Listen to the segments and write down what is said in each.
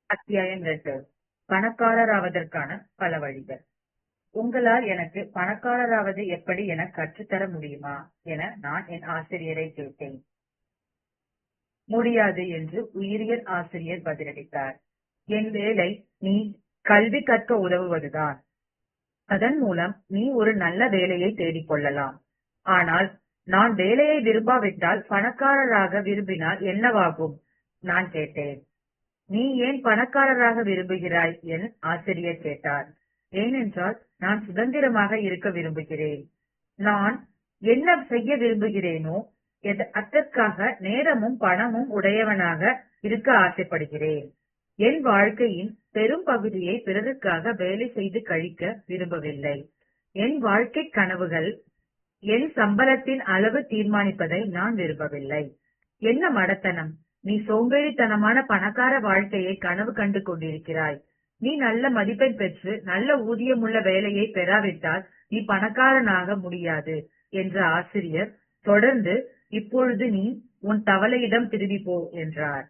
அத்தியாயம் 2. பணக்காரராவதற்கான பல வழிகள். உங்களால் எனக்கு பணக்காரராவது எப்படி என கற்றுத்தர முடியுமா என நான் என் ஆசிரியரை கேட்டேன். முடியாது என்று உயிரியல் ஆசிரியர் பதிலளித்தார். என் வேலை நீ கல்வி கற்க உதவுவதுதான். அதன் மூலம் நீ ஒரு நல்ல வேலையை தேடிக்கொள்ளலாம். ஆனால் நான் வேலையை விரும்பாவிட்டால் பணக்காரராக விரும்பினால் என்னவாகும்? நான் கேட்டேன். நீ ஏன் பணக்காரராக விரும்புகிறாய் என் ஆசிரியர் கேட்டார். ஏனென்றால் நான் சுதந்திரமாக இருக்க விரும்புகிறேன். நான் என்ன செய்ய விரும்புகிறேனோ அதற்காக நேரமும் பணமும் உடையவனாக இருக்க ஆசைப்படுகிறேன். என் வாழ்க்கையின் பெரும் பகுதியை பிறருக்காக வேலை செய்து கழிக்க விரும்பவில்லை. என் வாழ்க்கை கனவுகள் என் சம்பளத்தின் அளவு தீர்மானிப்பதை நான் விரும்பவில்லை. என்ன மடத்தனம்! நீ சோம்பேறித்தனமான பணக்கார வாழ்க்கையை கனவு கண்டு கொண்டிருக்கிறாய். நீ நல்ல மதிப்பெண் பெற்று நல்ல ஊதியமுள்ள வேலையை பெறாவிட்டால் நீ பணக்காரனாக முடியாது என்ற ஆசிரியர் தொடர்ந்து, இப்பொழுது நீ உன் தவளையிடம் திரும்பி போ என்றார்.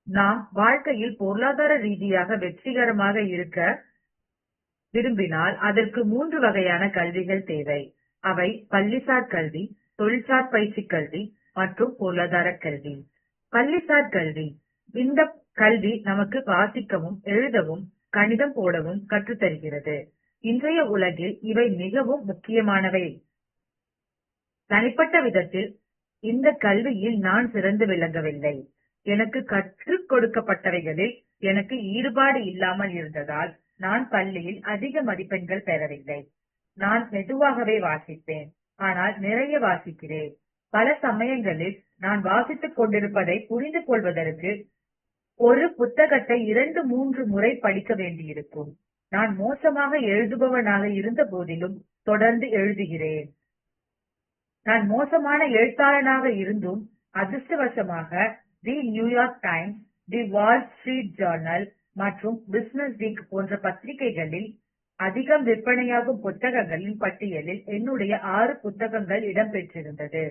நாம் வாழ்க்கையில் பொருளாதார ரீதியாக வெற்றிகரமாக இருக்க விரும்பினால் அதற்கு 3 வகையான கல்விகள் தேவை. அவை பள்ளிசார் கல்வி, தொழில்சார் பயிற்சி கல்வி மற்றும் பொருளாதார கல்வி. பள்ளிசார் கல்வி. இந்த கல்வி நமக்கு வாசிக்கவும் எழுதவும் கணிதம் போடவும் கற்றுத்தருகிறது. இன்றைய உலகில் இவை மிகவும் முக்கியமானவை. தனிப்பட்ட விதத்தில் இந்த கல்வியில் நான் சிறந்து விளங்கவில்லை. எனக்கு கற்றுக் கொடுக்கப்பட்டவைகளில் எனக்கு ஈடுபாடு இல்லாமல் இருந்ததால் நான் பள்ளியில் அதிக மதிப்பெண்கள் பெறவில்லை. நான் மெதுவாகவே வாசிப்பேன், ஆனால் நிறைய வாசிக்கிறேன். பல சமயங்களில் நான் வாசித்துக் கொண்டிருப்பதை புரிந்து கொள்வதற்கு ஒரு புத்தகத்தை 2-3 முறை படிக்க வேண்டியிருக்கும். நான் மோசமாக எழுதுபவனாக இருந்த போதிலும் தொடர்ந்து எழுதுகிறேன். நான் மோசமான எழுத்தாளனாக இருந்தும் அதிர்ஷ்டவசமாக தி நியூயார்க் டைம்ஸ், தி வால் ஸ்ட்ரீட் ஜர்னல் மற்றும் பிசினஸ் வீக் போன்ற பத்திரிகைகளில் அதிகம் விற்பனையாகும் புத்தகங்களின் பட்டியலில் என்னுடைய 6 புத்தகங்கள் இடம்பெற்றிருந்தது.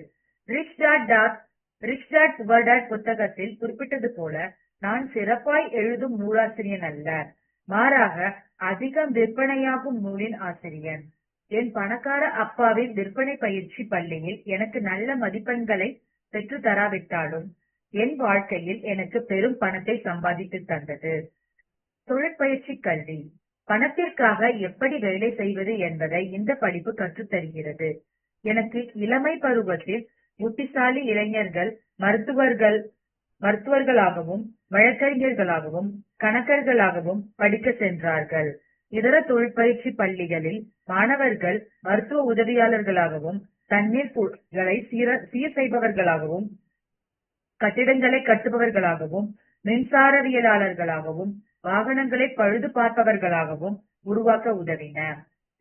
ரிச் டாட் புவர் டாட் புத்தகத்தில் குறிப்பிட்டது போல நான் சிறப்பாய் எழுதும் நூலாசிரியன் அல்ல, மாறாக அதிகம் விற்பனையாகும் நூலின் ஆசிரியன். என் பணக்கார அப்பாவின் விற்பனை பயிற்சி பள்ளியில் எனக்கு நல்ல மதிப்பெண்களை பெற்று தராவிட்டாலும் என் வாழ்க்கையில் எனக்கு பெரும் பணத்தை சம்பாதித்து தந்தது. தொழிற்பயிற்சி கல்வி. பணத்திற்காக எப்படி வேலை செய்வது என்பதை இந்த படிப்பு கற்றுத்தருகிறது. எனக்கு இளமை பருவத்தில் புத்திசாலி இளைஞர்கள் மருத்துவர்களாகவும் வழக்கறிஞர்களாகவும் கணக்கர்களாகவும் படிக்க சென்றார்கள். இதர தொழிற்பயிற்சி பள்ளிகளில் மாணவர்கள் மருத்துவ உதவியாளர்களாகவும் தண்ணீர் குழாய்களை சீர் செய்பவர்களாகவும் கட்டிடங்களை கட்டுபவர்களாகவும் மின்சாரவியலாளர்களாகவும் வாகனங்களை பழுது பார்ப்பவர்களாகவும் உருவாக்க உதவின.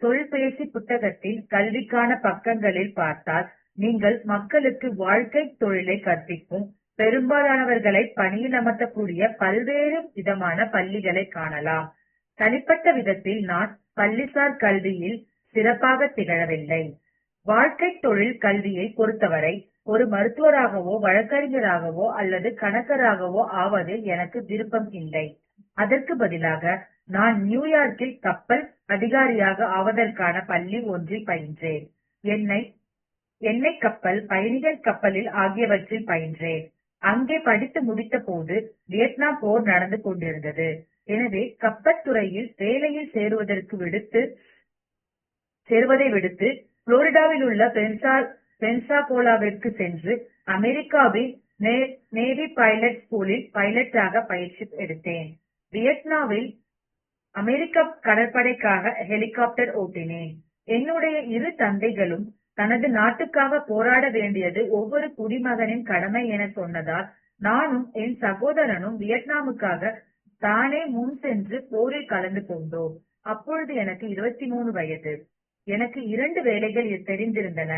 தொழிற்பயிற்சி புத்தகத்தின் கல்விக்கான பக்கங்களில் பார்த்தால் நீங்கள் மக்களுக்கு வாழ்க்கை தொழிலை கற்பிக்கும் பெரும்பாலானவர்களை பணியில் அமர்த்தக்கூடிய பல்வேறு விதமான பள்ளிகளை காணலாம். தனிப்பட்ட விதத்தில் நான் பள்ளிசார் கல்வியில் சிறப்பாக திகழவில்லை. வாழ்க்கை தொழில் கல்வியை பொறுத்தவரை ஒரு மருத்துவராகவோ வழக்கறிஞராகவோ அல்லது கணக்கராகவோ ஆவதில் எனக்கு விருப்பம் இல்லை. அதற்கு பதிலாக நான் நியூயார்க்கில் கப்பல் அதிகாரியாக ஆவதற்கான பள்ளி ஒன்றில் பயின்றேன். எண்ணெய் கப்பல், பயணிகள் கப்பலில் ஆகியவற்றில் பயின்றேன். அங்கே படித்து முடித்த போது வியட்நாம் போர் நடந்து கொண்டிருந்தது. எனவே கப்பல் துறையில் வேலையில் சேருவதை விடுத்து புளோரிடாவில் உள்ள பென்சாகோலாவிற்கு சென்று அமெரிக்காவின் நேவி பைலட் ஸ்கூலில் பைலட்டாக பயிற்சி எடுத்தேன். வியட்நாமில் அமெரிக்க கடற்படைக்காக ஹெலிகாப்டர் ஓட்டினேன். என்னுடைய 2 தந்தைகளும் தனது நாட்டுக்காக போராட வேண்டியது ஒவ்வொரு குடிமகனின் கடமை என சொன்னதால் நானும் என் சகோதரனும் வியட்நாமுக்காக தானே முன் சென்று போரில் கலந்து கொண்டோம். அப்பொழுது எனக்கு 23 வயது. எனக்கு 2 வேலைகள் தெரிந்திருந்தன.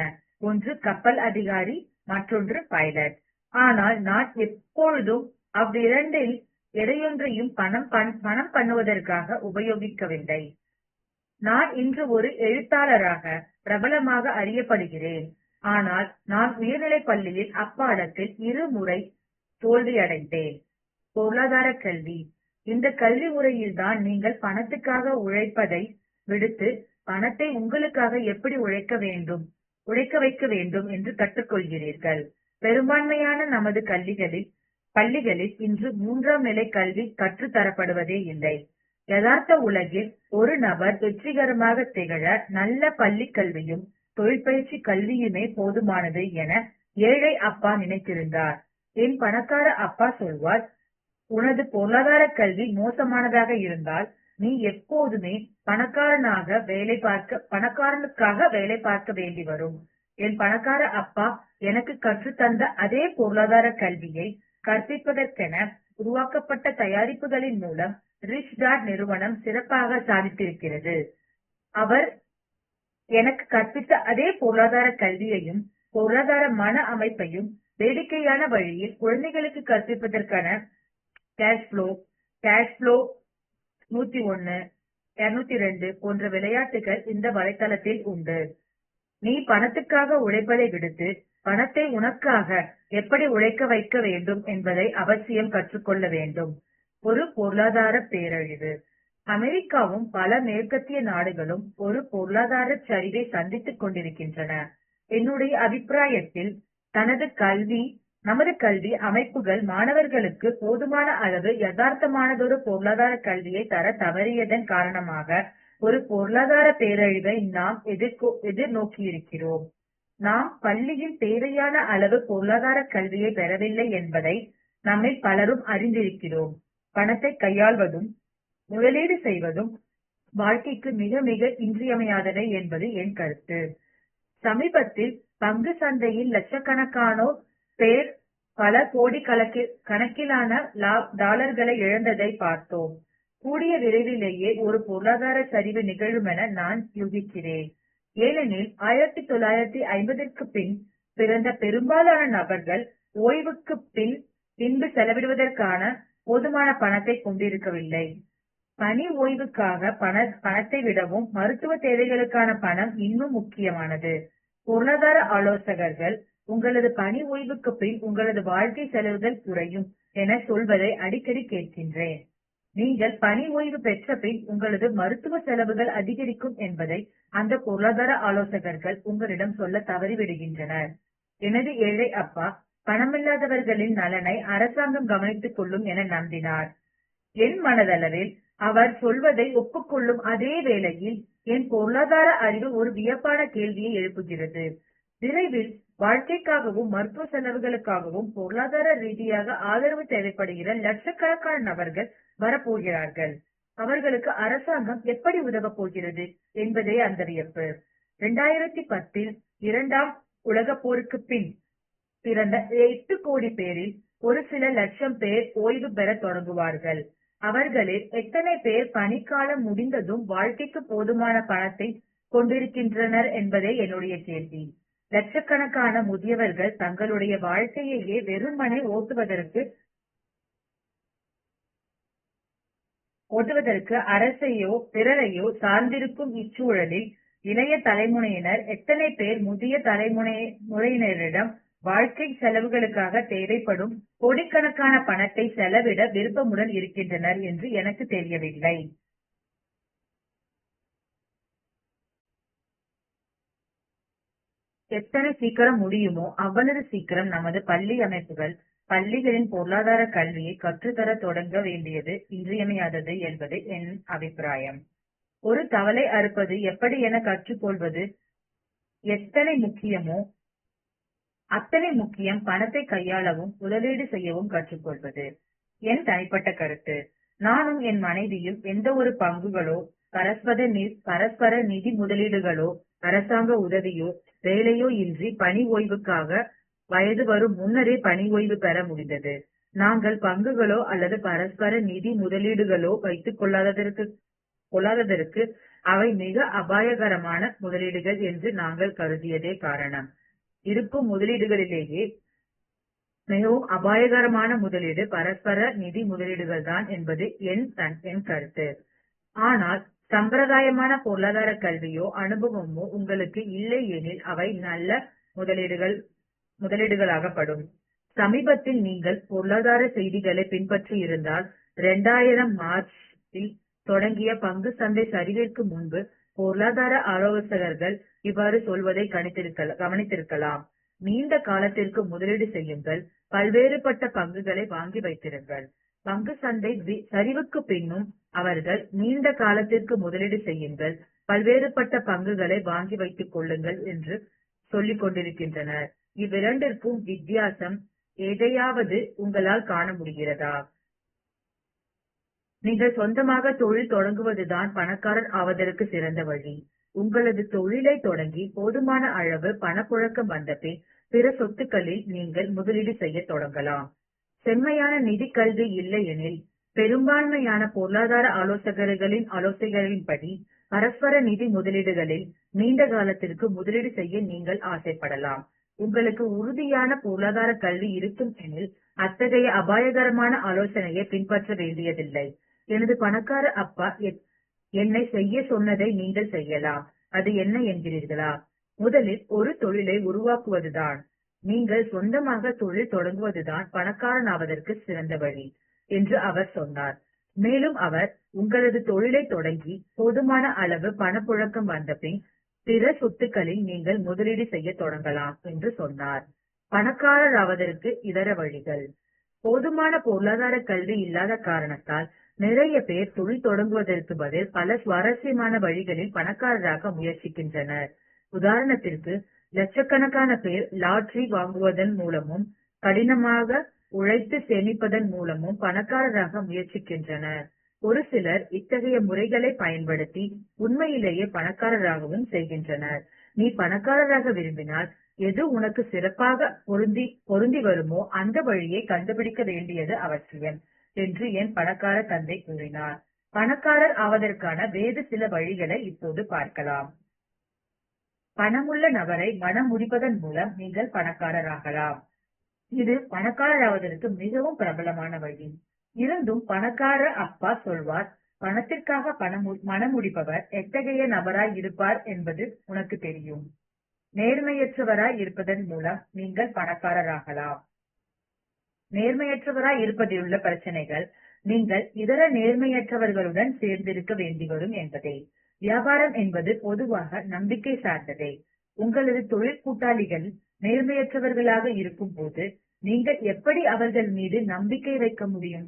ஒன்று கப்பல் அதிகாரி, மற்றொன்று பைலட். ஆனால் நான் எப்பொழுதும் அவ்விரண்டில் எதையொன்றையும் பணம் பண்ணுவதற்காக உபயோகிக்கவில்லை. நான் இன்று ஒரு எழுத்தாளராக பிரபலமாக அறியப்படுகிறேன். ஆனால் நான் உயர்நிலைப் பள்ளியில் அப்பாடத்தில் 2 முறை தோல்வியடைந்தேன். பொருளாதார கல்வி. இந்த கல்வி முறையில் தான் நீங்கள் பணத்துக்காக உழைப்பதை விடுத்து பணத்தை உங்களுக்காக எப்படி உழைக்க வைக்க வேண்டும் என்று கற்றுக்கொள்கிறீர்கள். பெரும்பான்மையான நமது பள்ளிகளில் இன்று 3ஆம் நிலை கல்வி கற்றுத்தரப்படுவதே இல்லை. யதார்த்த உலகில் ஒரு நபர் வெற்றிகரமாக திகழ நல்ல பள்ளி கல்வியும் தொழிற்பயிற்சி கல்வியுமே போதுமானது என ஏழை அப்பா நினைத்திருந்தார். என் பணக்கார அப்பா சொல்வார், உனது பொருளாதார கல்வி மோசமானதாக இருந்தால் நீ எப்போதுமே பணக்காரனுக்காக வேலை பார்க்க வேண்டி வரும். என் பணக்கார அப்பா எனக்கு கற்றுத்தந்த அதே பொருளாதார கல்வியை கற்பிப்பதற்கென உருவாக்கப்பட்ட தயாரிப்புகளின் மூலம் ரிச் டாட் நிறுவனம் சிறப்பாக சாதித்திருக்கிறது. அவர் எனக்கு கற்பித்த அதே பொருளாதார கல்வியையும் பொருளாதார மன அமைப்பையும் வேடிக்கையான வழியில் குழந்தைகளுக்கு கற்பிப்பதற்கான கேஷ்ஃப்ளோ 101, 202 போன்ற விளையாட்டுகள் இந்த வலைத்தளத்தில் உண்டு. நீ பணத்துக்காக உழைப்பதை விடுத்து பணத்தை உனக்காக எப்படி உழைக்க வைக்க வேண்டும் என்பதை அவசியம் கற்றுக்கொள்ள வேண்டும். ஒரு பொருளாதார பேரழிவு. அமெரிக்காவும் பல மேற்கத்திய நாடுகளும் ஒரு பொருளாதார சரிவை சந்தித்துக் கொண்டிருக்கின்றன. என்னுடைய அபிப்பிராயத்தில் நமது கல்வி அமைப்புகள் மாணவர்களுக்கு போதுமான அளவு யதார்த்தமானதொரு பொருளாதார கல்வியை தர தவறியதன் காரணமாக ஒரு பொருளாதார பேரழிவை நாம் எதிர்நோக்கியிருக்கிறோம். நாம் பள்ளியில் தேவையான அளவு பொருளாதார கல்வியை பெறவில்லை என்பதை நம்மில் பலரும் அறிந்திருக்கிறோம். பணத்தை கையாள்வதும் முதலீடு செய்வதும் வாழ்க்கைக்கு மிக மிக இன்றியமையாதவை என்பது என் கருத்து. சமீபத்தில் பங்கு சந்தையில் லட்சக்கணக்கானோர் பேர் பல கோடி கணக்கிலான டாலர்களை இழந்ததை பார்த்தோம். கூடிய விரைவிலேயே ஒரு பொருளாதார சரிவு நிகழுமென நான் யூகிக்கிறேன். ஏனெனில் 1950ற்கு பின் பிறந்த பெரும்பாலான நபர்கள் ஓய்வுக்கு பின்பு செலவிடுவதற்கான போதுமான பணத்தை கொண்டிருக்கவில்லை. பணி ஓய்வுக்காக பணத்தை விடவும் மருத்துவ தேவைகளுக்கான பணம் இன்னும் முக்கியமானது. பொருளாதார ஆலோசகர்கள் உங்களது பணி ஓய்வுக்கு பின் உங்களது வாழ்க்கை செலவுகள் குறையும் என சொல்வதை அடிக்கடி கேட்கின்றேன். நீங்கள் பணி ஓய்வு பெற்ற பின் உங்களது மருத்துவ செலவுகள் அதிகரிக்கும் என்பதை அந்த பொருளாதார ஆலோசகர்கள் உங்களிடம் சொல்ல தவறிவிடுகின்றனர். எனது ஏழை அப்பா பணமில்லாதவர்களின் நலனை அரசாங்கம் கவனித்துக் கொள்ளும் என நம்பினார். என் மனதளவில் அவர் சொல்வதை ஒப்புக்கொள்ளும் அதே வேளையில் என் பொருளாதார அறிவு ஒரு வியப்பான கேள்வியை எழுப்புகிறது. விரைவில் வாழ்க்கைக்காகவும் மருத்துவ செலவுகளுக்காகவும் பொருளாதார ரீதியாக ஆதரவு தேவைப்படுகிற லட்சக்கணக்கான நபர்கள் வரப்போகிறார்கள். அவர்களுக்கு அரசாங்கம் எப்படி உதவப் போகிறது என்பதே அந்த வியப்பு. 2010 2ஆம் உலகப் போருக்கு பின் பிறந்த 8 கோடி பேரில் ஒரு சில லட்சம் பேர் ஓய்வு பெற தொடங்குவார்கள். அவர்களில் எத்தனை பேர் பணிக்காலம் முடிந்ததும் வாழ்க்கைக்கு போதுமான பணத்தை கொண்டிருக்கின்றனர் என்பதே என்னுடைய கேள்வி. லட்சக்கணக்கான முதியவர்கள் தங்களுடைய வாழ்க்கையையே வெறுமனே ஓட்டுவதற்கு அரசையோ பிறரையோ சார்ந்திருக்கும் இச்சூழலில் இளைய தலைமுறையினர் எத்தனை பேர் முதிய தலைமுறையினரிடம் வாழ்க்கை செலவுகளுக்காக தேவைப்படும் கோடிக்கணக்கான பணத்தை செலவிட விருப்பமுடன் இருக்கின்றனர் என்று எனக்கு தெரியவில்லை. எத்தனை சீக்கிரம் முடியுமோ அவ்வளவு சீக்கிரம் நமது பள்ளி அமைப்புகள் பள்ளிகளின் பொருளாதார கல்வியை கற்றுத்தர தொடங்க வேண்டியது இன்றியமையாதது என்பது என் அபிப்பிராயம். ஒரு தவளை அறுப்பது எப்படி என கற்றுக்கொள்வது எத்தனை முக்கியமோ அத்தனை முக்கியம் பணத்தை கையாளவும் முதலீடு செய்யவும் கற்றுக்கொள்வது. என் தனிப்பட்ட கருத்து. நானும் என் மனைவியும் எந்த ஒரு பங்குகளோ பரஸ்பர நிதி முதலீடுகளோ அரசாங்க உதவியோ வேலையோ இன்றி பணி ஓய்வுக்காக வயது வரும் முன்னரே பணி ஓய்வு பெற முடிந்தது. நாங்கள் பங்குகளோ அல்லது பரஸ்பர நிதி முதலீடுகளோ வைத்துக் கொள்ளாததற்கு அவை மிக அபாயகரமான முதலீடுகள் என்று நாங்கள் கருதியதே காரணம். இருக்கும் முதலீடுகளிலேயே மிகவும் அபாயகரமான முதலீடு பரஸ்பர நிதி முதலீடுகள் தான் என்பது என் கருத்து. ஆனால் சம்பிரதாயமான பொருளாதார கல்வியோ அனுபவமோ உங்களுக்கு இல்லை எனில் அவை நல்ல முதலீடுகளாகப்படும். சமீபத்தில் நீங்கள் பொருளாதார செய்திகளை பின்பற்றி இருந்தால் 2000 மார்ச்சில் தொடங்கிய பங்கு சந்தை சரிவிற்கு முன்பு பொருளாதார ஆலோசகர்கள் இவ்வாறு சொல்வதை கவனித்திருக்கலாம். நீண்ட காலத்திற்கு முதலீடு செய்யுங்கள், பல்வேறுபட்ட பங்குகளை வாங்கி வைத்திருங்கள். பங்கு சந்தை சரிவுக்கு பின்னும் அவர்கள் நீண்ட காலத்திற்கு முதலீடு செய்யுங்கள், பல்வேறுபட்ட பங்குகளை வாங்கி வைத்துக் கொள்ளுங்கள் என்று சொல்லிக் கொண்டிருக்கின்றனர். இவ்விரண்டிற்கும் வித்தியாசம் எதையாவது உங்களால் காண முடிகிறதா? நீங்கள் சொந்தமாக தொழில் தொடங்குவதுதான் பணக்காரர் ஆவதற்கு சிறந்த வழி. உங்களது தொழிலை தொடங்கி போதுமான அளவு பணப்புழக்கம் வந்தபின் பிற சொத்துக்களில் நீங்கள் முதலீடு செய்ய தொடங்கலாம். செம்மையான நிதி கல்வி இல்லையெனில் பெரும்பான்மையான பொருளாதார ஆலோசகர்களின் ஆலோசனைகளின்படி பரஸ்பர நிதி முதலீடுகளில் நீண்ட காலத்திற்கு முதலீடு செய்ய நீங்கள் ஆசைப்படலாம். உங்களுக்கு உறுதியான பொருளாதார கல்வி இருக்கும் எனில் அத்தகைய அபாயகரமான ஆலோசனையை பின்பற்ற வேண்டியதில்லை. எனது பணக்கார அப்பா என்னை செய்ய சொன்னதை நீங்கள் செய்யலாம். அது என்ன என்கிறீர்களா? முதலில் ஒரு தொழிலை உருவாக்குவதுதான். நீங்கள் சொந்தமாக தொழில் தொடங்குவதுதான் பணக்காரனாவதற்கு சிறந்த வழி என்று அவர் சொன்னார். மேலும் அவர் உங்களது தொழிலை தொடங்கி போதுமான அளவு பணப்புழக்கம் வந்தபின் பிற சொத்துக்களில் நீங்கள் முதலீடு செய்ய தொடங்கலாம் என்று சொன்னார். பணக்காரராவதற்கு இதர வழிகள். போதுமான பொருளாதார கல்வி இல்லாத காரணத்தால் நிறைய பேர் தொழில் தொடங்குவதற்கு பதில் பல சுவாரஸ்யமான வழிகளில் பணக்காரராக முயற்சிக்கின்றனர். உதாரணத்திற்கு, லட்சக்கணக்கான பேர் லாட்டரி வாங்குவதன் மூலமும் கடினமாக உழைத்து சேமிப்பதன் மூலமும் பணக்காரராக முயற்சிக்கின்றனர். ஒரு சிலர் இத்தகைய முறைகளை பயன்படுத்தி உண்மையிலேயே பணக்காரராகவும் செய்கின்றனர். நீ பணக்காரராக விரும்பினால் எது உனக்கு சிறப்பாக பொருந்தி வருமோ அந்த வழியை கண்டுபிடிக்க வேண்டியது அவசியம் என்று என் பணக்கார தந்தை கூறினார். பணக்காரர் ஆவதற்கான வேறு சில வழிகளை இப்போது பார்க்கலாம். பணமுள்ள நபரை மனம் முடிப்பதன் மூலம் நீங்கள் பணக்காரராகலாம். இது பணக்காரராவதற்கு மிகவும் பிரபலமான வழி. இருந்தும் பணக்கார அப்பா சொல்வார், பணத்திற்காக மனம் முடிப்பவர் எத்தகைய நபராய் இருப்பார் என்பது உனக்கு தெரியும். நேர்மையற்றவராய் இருப்பதன் மூலம் நீங்கள் பணக்காரராகலாம். நேர்மையற்றவராய் இருப்பதிலுள்ள பிரச்சனைகள் நீங்கள் இதர நேர்மையற்றவர்களுடன் சேர்ந்திருக்க வேண்டி வரும் என்பதே. வியாபாரம் என்பது பொதுவாக நம்பிக்கை சார்ந்ததே. உங்களது தொழில் கூட்டாளிகள் நேர்மையற்றவர்களாக இருக்கும் போது நீங்கள் எப்படி அவர்கள் மீது நம்பிக்கை வைக்க முடியும்?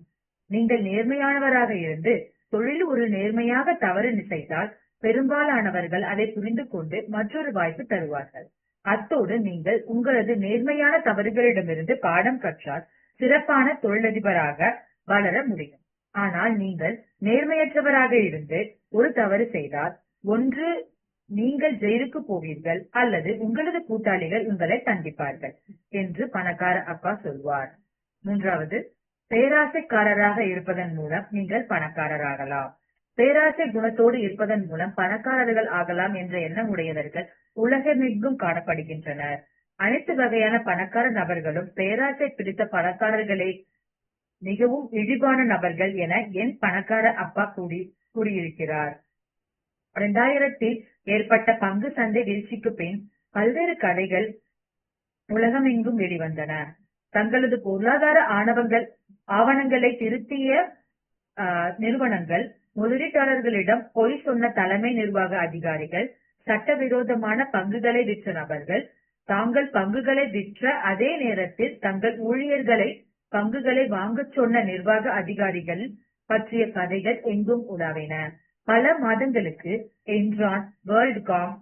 நீங்கள் நேர்மையானவராக இருந்து தொழில் ஒரு நேர்மையாக தவறு செய்தால் பெரும்பாலானவர்கள் அதை புரிந்து கொண்டு மற்றொரு வாய்ப்பு தருவார்கள். அத்தோடு நீங்கள் உங்களது நேர்மையான தவறுகளிடமிருந்து பாடம் கற்றால் சிறப்பான தொழிலதிபராக வளர முடியும். ஆனால் நீங்கள் நேர்மையற்றவராக இருந்து ஒரு தவறு செய்தால் ஒன்று நீங்கள் ஜெயிலுக்கு போவீர்கள் அல்லது உங்களது கூட்டாளிகள் உங்களை தண்டிப்பார்கள் என்று பணக்கார அப்பா சொல்வார். மூன்றாவது, பேராசைக்காரராக இருப்பதன் மூலம் நீங்கள் பணக்காரராகலாம். பேராசை குணத்தோடு இருப்பதன் மூலம் பணக்காரர்கள் ஆகலாம் என்ற எண்ணம் உடையவர்கள் உலகமெங்கும் காணப்படுகின்றனர். அனைத்து வகையான பணக்கார நபர்களும் பேராசை பிடித்த பணக்காரர்களே மிகவும் இழிவான நபர்கள் என என் பணக்கார அப்பா கூறியிருக்கிறார். 2000 ஏற்பட்ட பங்கு சந்தை வீழ்ச்சிக்கு பின் பல்வேறு கதைகள் உலகமெங்கும் வெளிவந்தன. தங்களது பொருளாதார ஆவணங்களை திருத்திய நிறுவனங்கள், முதலீட்டாளர்களிடம் பொய் சொன்ன தலைமை நிர்வாக அதிகாரிகள், சட்டவிரோதமான பங்குகளை விற்ற நபர்கள், தாங்கள் பங்குகளை விற்ற அதே நேரத்தில் தங்கள் ஊழியர்களை பங்குகளை வாங்கச் சொன்ன நிர்வாக அதிகாரிகள் பற்றிய கதைகள் எங்கும் உலாவின. பல மாதங்களுக்கு என்ரான், வேர்ல்ட்காம்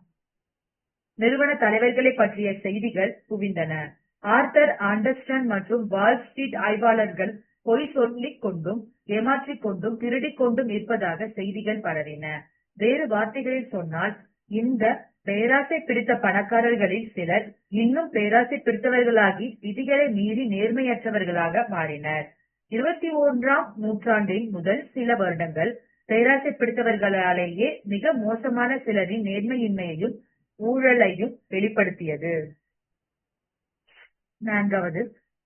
நிறுவன தலைவர்களை பற்றிய செய்திகள் குவிந்தன. ஆர்தர் ஆண்டர்சன் மற்றும் வால் ஸ்ட்ரீட் ஆய்வாளர்கள் பொய் சொல்லிக் கொண்டும் ஏமாற்றிக் கொண்டும் திருடிக் கொண்டும் இருப்பதாக செய்திகள் பரவின. வேறு வார்த்தைகளில் சொன்னால், இந்த பேராசை பிடித்த பணக்காரர்களில் சிலர் இன்னும் பேராசை பிடித்தவர்களாகி விதிகளை மீறி நேர்மையற்றவர்களாக மாறினர். 21ஆம் நூற்றாண்டின் முதல் சில வருடங்கள் பேராசை பிடித்தவர்களாலேயே மிக மோசமான சிலரின் நேர்மையின்மையையும் ஊழலையும் வெளிப்படுத்தியது. நான்காவது,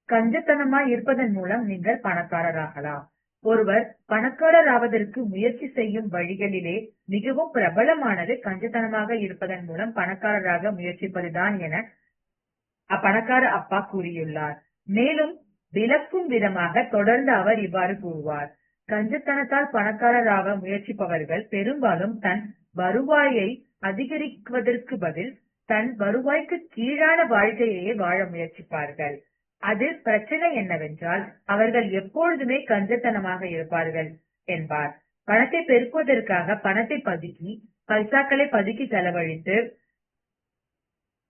கஞ்சத்தனமாய் இருப்பதன் மூலம் நீங்கள் பணக்காரராகலாம். ஒருவர் பணக்காரராவதற்கு முயற்சி செய்யும் வழிகளிலே மிகவும் பிரபலமானது கஞ்சத்தனமாக இருப்பதன் மூலம் பணக்காரராக முயற்சிப்பதுதான் என பணக்கார அப்பா கூறியுள்ளார். மேலும் விளக்கும் விதமாக தொடர்ந்து அவர் இவ்வாறு கூறுவார். கஞ்சத்தனத்தால் பணக்காரராக முயற்சிப்பவர்கள் பெரும்பாலும் தன் வருவாயை அதிகரிக்குவதற்கு பதில் தன் வருவாய்க்கு கீழான வாழ்க்கையையே வாழ முயற்சிப்பார்கள். அதில் பிரச்சனை என்னவென்றால் அவர்கள் எப்பொழுதுமே கஞ்சத்தனமாக இருப்பார்கள் என்பார். பணத்தை பெருக்குவதற்காக பணத்தை பைசாக்களை பதுக்கி செலவழித்து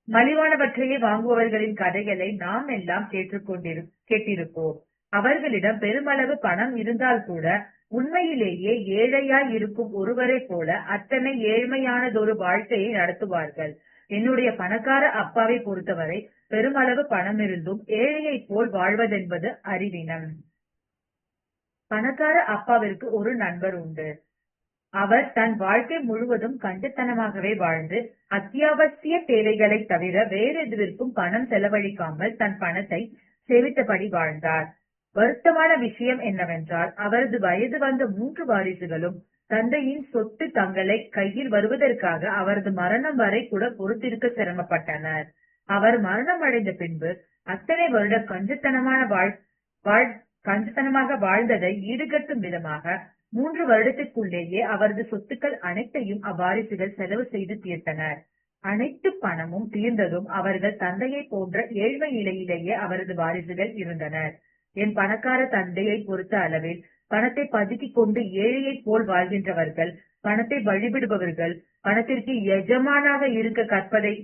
மலிவானவற்றையே வாங்குபவர்களின் கதைகளை நாம் எல்லாம் கேட்டிருப்போம். அவர்களிடம் பெருமளவு பணம் இருந்தால் கூட உண்மையிலேயே ஏழையாய் இருக்கும் ஒருவரை போல அத்தனை ஏழ்மையானதொரு வாழ்க்கையை நடத்துவார்கள். என்னுடைய பணக்கார அப்பாவை பொறுத்தவரை பெருமளவு பணம் இருந்தும் ஏழையை போல் வாழ்வதென்பது அறிவீனம். பணக்கார அப்பாவிற்கு ஒரு நண்பர் உண்டு. அவர் தன் வாழ்க்கை முழுவதும் கஞ்சத்தனமாகவே வாழ்ந்து அத்தியாவசிய தேவைகளை தவிர வேறெதுவிற்கும் பணம் செலவழிக்காமல் தன் பணத்தை சேமித்தபடி வாழ்ந்தார். வருத்தமான விஷயம் என்னவென்றால் அவரது வயது வந்த 3 வாரிசுகளும் தந்தையின் சொத்து தங்களை கையில் வருவதற்காக அவரது மரணம் வரை கூட பொறுத்திருக்க சிரமப்பட்டனர். அவர் மரணம் அடைந்த பின்பு அத்தனை வருட கஞ்சத்தனமாக வாழ்ந்ததை ஈடுகட்டும் விதமாக 3 வருடத்திற்குள்ளேயே அவரது சொத்துக்கள் அனைத்தையும் அவ்வாரிசுகள் செலவு செய்து தீர்த்தனர். அனைத்து பணமும் தீர்ந்ததும் அவர்கள் தந்தையை போன்ற ஏழ்மை நிலையிலேயே அவரது வாரிசுகள் இருந்தனர். என் பணக்கார தந்தையை பொறுத்த அளவில் பணத்தை பதுக்கிக் கொண்டு ஏழையை போல் வாழ்கின்றவர்கள், பணத்தை வழிபடுபவர்கள், பணத்திற்கு எஜமானாக இருக்க கற்பதை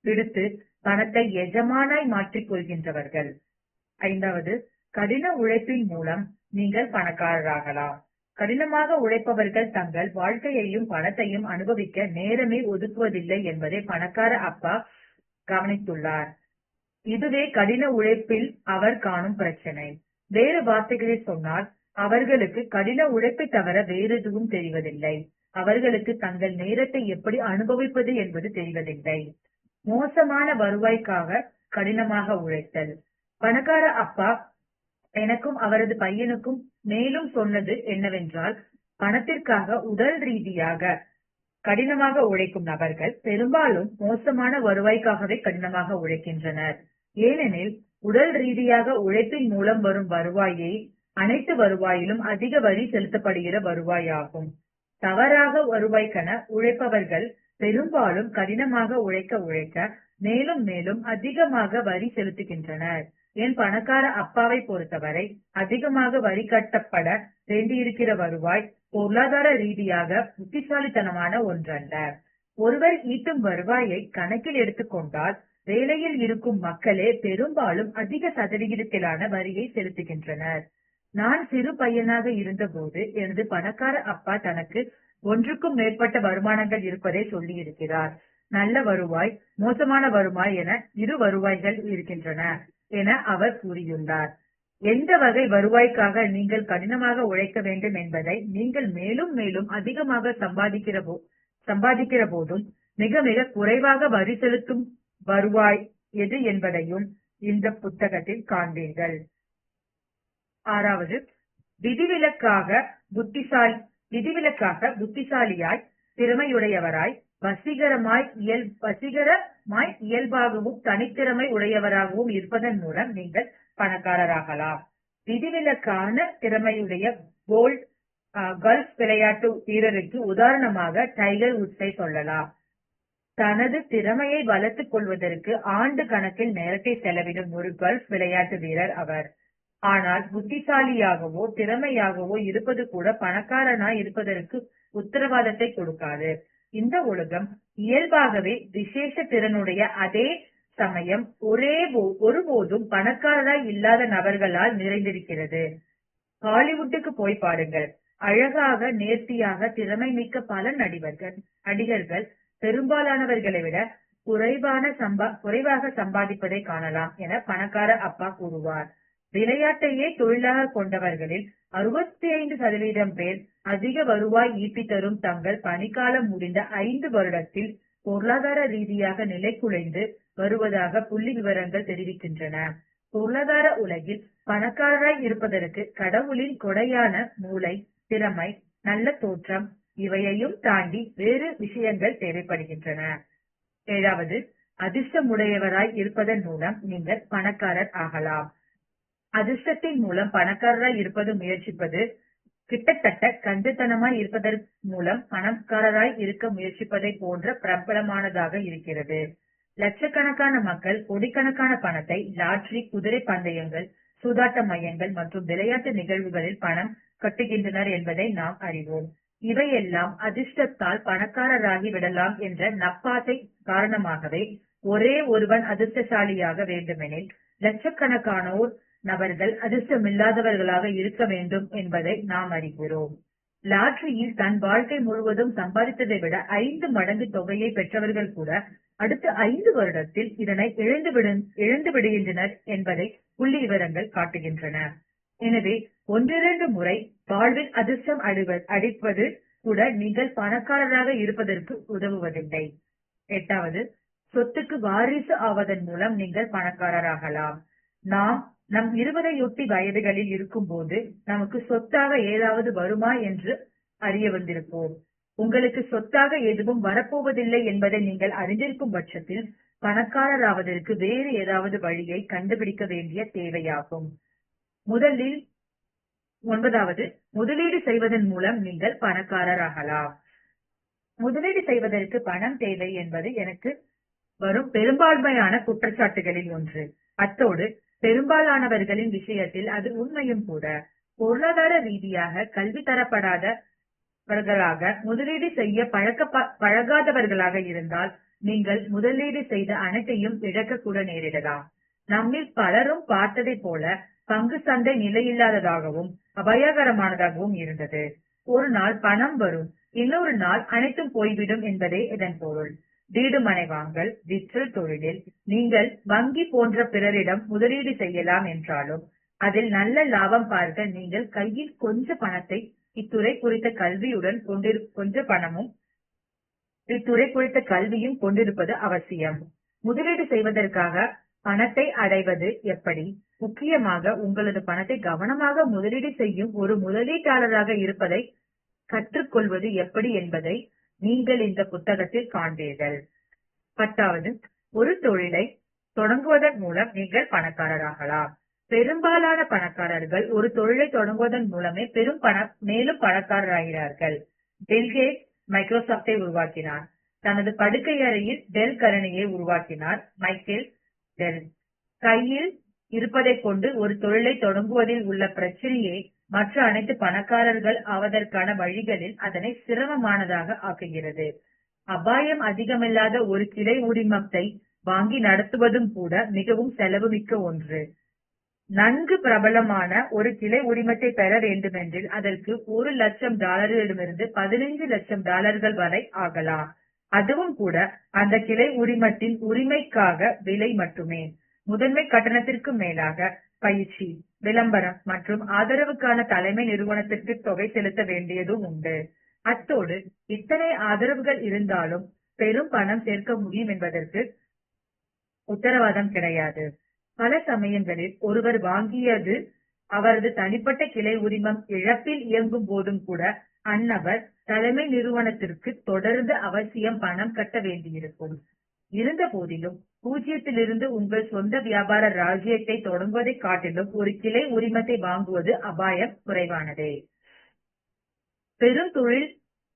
விடுத்து பணத்தை எஜமானாய் மாற்றிக் கொள்கின்றவர்கள். 5வது, கடின உழைப்பின் மூலம் நீங்கள் பணக்காரராகலாம். கடினமாக உழைப்பவர்கள் தங்கள் வாழ்க்கையையும் பணத்தையும் அனுபவிக்க நேரமே ஒதுக்குவதில்லை என்பதை பணக்கார அப்பா கவனித்துள்ளார். இதுவே கடின உழைப்பில் அவர் காணும் பிரச்சனை. வேறு வார்த்தைகளில் சொன்னால் அவர்களுக்கு கடின உழைப்பை தவிர வேறெதுவும் தெரிவதில்லை. அவர்களுக்கு தங்கள் நேரத்தை எப்படி அனுபவிப்பது என்பது தெரிவதில்லை. மோசமான வருவாய்க்காக கடினமாக உழைத்தல். பணக்கார அப்பா எனக்கும் அவரது பையனுக்கும் மேலும் சொன்னது என்னவென்றால், பணத்திற்காக உடல் ரீதியாக கடினமாக உழைக்கும் நபர்கள் பெரும்பாலும் மோசமான வருவாய்க்காகவே கடினமாக உழைக்கின்றனர். ஏனெனில் உடல் ரீதியாக உழைப்பின் மூலம் வரும் வருவாயே அனைத்து வருவாயிலும் அதிக வரி செலுத்தப்படுகிற வருவாயாகும். தவறாக வருவாய்க்கென உழைப்பவர்கள் பெரும்பாலும் கடினமாக உழைக்க மேலும் மேலும் அதிகமாக வரி செலுத்துகின்றனர். என் பணக்கார அப்பாவை பொறுத்தவரை அதிகமாக வரி கட்டப்பட வேண்டியிருக்கிற வருவாய் பொருளாதார ரீதியாக புத்திசாலித்தனமான ஒன்றல்ல. ஒருவர் ஈட்டும் வருவாயை கணக்கில் எடுத்துக்கொண்டால் வேலையில் இருக்கும் மக்களே பெரும்பாலும் அதிக சதவிகிதத்திலான வரியை செலுத்துகின்றனர். நான் சிறு பையனாக இருந்தபோது எனது பணக்கார அப்பா தனக்கு 1க்கும் மேற்பட்ட வருமானங்கள் இருப்பதை சொல்லி இருக்கிறார். நல்ல வருவாய், மோசமான வருவாய் என 2 வருவாய்கள் இருக்கின்றன என அவர் கூறியுள்ளார். எந்த வகை வருவாய்க்காக நீங்கள் கடினமாக உழைக்க வேண்டும் என்பதை நீங்கள் மேலும் மேலும் அதிகமாக சம்பாதிக்கிற போதும் மிக மிக குறைவாக வரி செலுத்தும் வருவாய் எது என்பதையும் இந்த புத்தகத்தில் காண்பீர்கள். 6வது, விதிவிலக்காக புத்திசாலியாய், திறமையுடையவராய், வசீகரமாய் இயல்பாகவும் தனித்திறமை உடையவராகவும் இருப்பதன் மூலம் நீங்கள் பணக்காரராகலாம். விதிவிலக்கான திறமையுடைய கல்ஃப் விளையாட்டு வீரருக்கு உதாரணமாக டைகர் உட்ஸை சொல்லலாம். தனது திறமையை வளர்த்துக் கொள்வதற்கு ஆண்டு கணக்கில் நேரத்தை செலவிடும் ஒரு கல்ஃப் விளையாட்டு வீரர் அவர். ஆனால் புத்திசாலியாகவோ திறமையாகவோ இருப்பது கூட பணக்காரனாய் இருப்பதற்கு உத்தரவாதத்தை கொடுக்காது. இந்த உலகம் இயல்பாகவே விசேஷ திறனுடைய, அதே சமயம் ஒருபோதும் பணக்காரராய் இல்லாத நபர்களால் நிறைந்திருக்கிறது. ஹாலிவுட்டுக்கு போய் பாருங்கள். அழகாக, நேர்த்தியாக, திறமை மிக்க பல நடிகர்கள் பெரும்பாலானவர்களை விட குறைவாக சம்பாதிப்பதை காணலாம் என பணக்கார அப்பா கூறுவார். விளையாட்டையே தொழிலாக கொண்டவர்களில் 65% பேர் அதிக வருவாய் ஈட்டி தரும் தங்கள் பணிக்காலம் முடிந்த 5 வருடத்தில் பொருளாதார ரீதியாக நிலைகுலைந்து வருவதாக புள்ளி விவரங்கள் தெரிவிக்கின்றன. பொருளாதார உலகில் பணக்காரராய் இருப்பதற்கு கடவுளின் கொடையான மூளை, திறமை, நல்ல தோற்றம் இவையையும் தாண்டி வேறு விஷயங்கள் தேவைப்படுகின்றன. 7வது, அதிர்ஷ்டமுடையவராய் இருப்பதன் மூலம் நீங்கள் பணக்காரர் ஆகலாம். அதிர்ஷ்டத்தின் மூலம் பணக்காரராய் இருப்பது முயற்சிப்பது கிட்டத்தட்ட கஞ்சத்தனமாய் இருப்பதன் மூலம் பணக்காரராய் இருக்க முயற்சிப்பதை போன்ற பிரபலமானதாக இருக்கிறது. லட்சக்கணக்கான மக்கள் கோடிக்கணக்கான பணத்தை லாட்டரி, குதிரை பந்தயங்கள், சூதாட்ட மையங்கள் மற்றும் விளையாட்டு நிகழ்வுகளில் பணம் கட்டுகின்றனர் என்பதை நாம் அறிவோம். இவையெல்லாம் அதிர்ஷ்டத்தால் பணக்காரராகி விடலாம் என்ற நப்பாசை காரணமாகவே ஒரே ஒருவன் அதிர்ஷ்டசாலியாக வேண்டுமெனில் லட்சக்கணக்கானோர் நபர்கள் அதிர்ஷ்டமில்லாதவர்களாக இருக்க வேண்டும் என்பதை நாம் அறிகிறோம். லாட்டரியில் தன் வாழ்க்கை முழுவதும் சம்பாதித்ததை விட 5 மடங்கு தொகையை பெற்றவர்கள் கூட அடுத்த 5 வருடத்தில் இதனை இழந்து விடுகின்றனர் என்பதை புள்ளி விவரங்கள் காட்டுகின்றன. எனவே 1-2 முறை வாழ்வில் அதிர்ஷ்டம் அடிப்பது கூட நீங்கள் பணக்காரராக இருப்பதற்கு உதவுவதில்லை. 8வது, சொத்துக்கு வாரிசு ஆவதன் மூலம் நீங்கள் பணக்காரராகலாம். நாம் நம் 20 வயதுகளில் இருக்கும் போது நமக்கு சொத்தாக ஏதாவது வருமா என்று அறிய வந்திருப்போம். உங்களுக்கு சொத்தாக எதுவும் வரப்போவதில்லை என்பதை நீங்கள் அறிந்திருக்கும் பட்சத்தில் பணக்காரராவதற்கு வேறு ஏதாவது வழியை கண்டுபிடிக்க வேண்டிய தேவையாகும். 9வது, முதலீடு செய்வதன் மூலம் நீங்கள் பணக்காரராகலாம். முதலீடு செய்வதற்கு பணம் தேவை என்பது எனக்கு வரும் பெரும்பான்மையான குற்றச்சாட்டுகளில் ஒன்று. அத்தோடு பெரும்பாலானவர்களின் விஷயத்தில் அது உண்மையும் கூட. பொருளாதார ரீதியாக கல்வி தரப்படாதவர்களாக முதலீடு செய்ய பழகாதவர்களாக இருந்தால் நீங்கள் முதலீடு செய்த அனைத்தையும் இழக்க கூட நேரிடலாம். நம்மில் பலரும் பார்த்ததை போல பங்கு சந்தை நிலையில்லாததாகவும் அபாயகரமானதாகவும் இருந்தது. ஒரு நாள் பணம் வரும், இன்னொரு நாள் அனைத்தும் போய்விடும் என்பதே இதன் பொருள். வீடு மனை வாங்கல், விற்றல் தொழிலில் நீங்கள் வங்கி போன்ற பிறரிடம் முதலீடு செய்யலாம் என்றாலும் அதில் நல்ல லாபம் பார்க்க நீங்கள் கையில் கொஞ்ச பணத்தை இத்துறை குறித்த கல்வியும் கொண்டிருப்பது அவசியம். முதலீடு செய்வதற்காக பணத்தை அடைவது எப்படி? முக்கியமாக உங்களது பணத்தை கவனமாக முதலீடு செய்யும் ஒரு முதலீட்டாளராக இருப்பதை கற்றுக்கொள்வது எப்படி என்பதை நீங்கள் இந்த புத்தகத்தில் காண்பீர்கள். 10வது, ஒரு தொழிலை தொடங்குவதன் மூலம் நீங்கள் பணக்காரராகலாம். பெரும்பாலான பணக்காரர்கள் ஒரு தொழிலை தொடங்குவதன் மூலமே மேலும் பணக்காரராகிறார்கள். பில் கேட்ஸ் மைக்ரோசாப்டை உருவாக்கினார். தனது படுக்கை அறையில் டெல் கணினியை உருவாக்கினார். மைக்கேல் டெல் கையில் இருப்பதை கொண்டு ஒரு தொழிலை தொடங்குவதில் உள்ள பிரச்சனையை மற்ற அனைத்து பணக்காரர்கள் ஆவதற்கான வழிகளில் அதனை சிரமமானதாக ஆக்குகிறது. அபாயம் அதிகமில்லாத ஒரு கிளை உரிமத்தை வாங்கி நடத்துவதும் கூட மிகவும் செலவுமிக்க ஒன்று. நன்கு பிரபலமான ஒரு கிளை உரிமத்தை பெற வேண்டுமென்றில் அதற்கு $1,00,000 $15,00,000 வரை ஆகலாம். அதுவும் கூட அந்த கிளை உரிமத்தின் உரிமைக்காக விலை மட்டுமே. முதன்மை கட்டணத்திற்கு மேலாக பயிற்சி, விளம்பரம் மற்றும் ஆதரவுக்கான தலைமை நிறுவனத்திற்கு தொகை செலுத்த வேண்டியதும் உண்டு. அத்தோடு இத்தனை ஆதரவுகள் இருந்தாலும் பெரும் பணம் சேர்க்க முடியும் என்பதற்கு உத்தரவாதம் கிடையாது. பல சமயங்களில் ஒருவர் வாங்கியது அவரது தனிப்பட்ட கிளை உரிமம் இழப்பில் இயங்கும் போதும் கூட அந்நபர் தலைமை நிறுவனத்திற்கு தொடர்ந்து அவசியம் பணம் கட்ட வேண்டியிருக்கும். இருந்த போதிலும் 0லிருந்து உங்கள் சொந்த வியாபார ராஜ்யத்தை தொடங்குவதை காட்டிலும் ஒரு கிளை உரிமத்தை வாங்குவது அபாயம் குறைவானதே. பெரும் தொழில்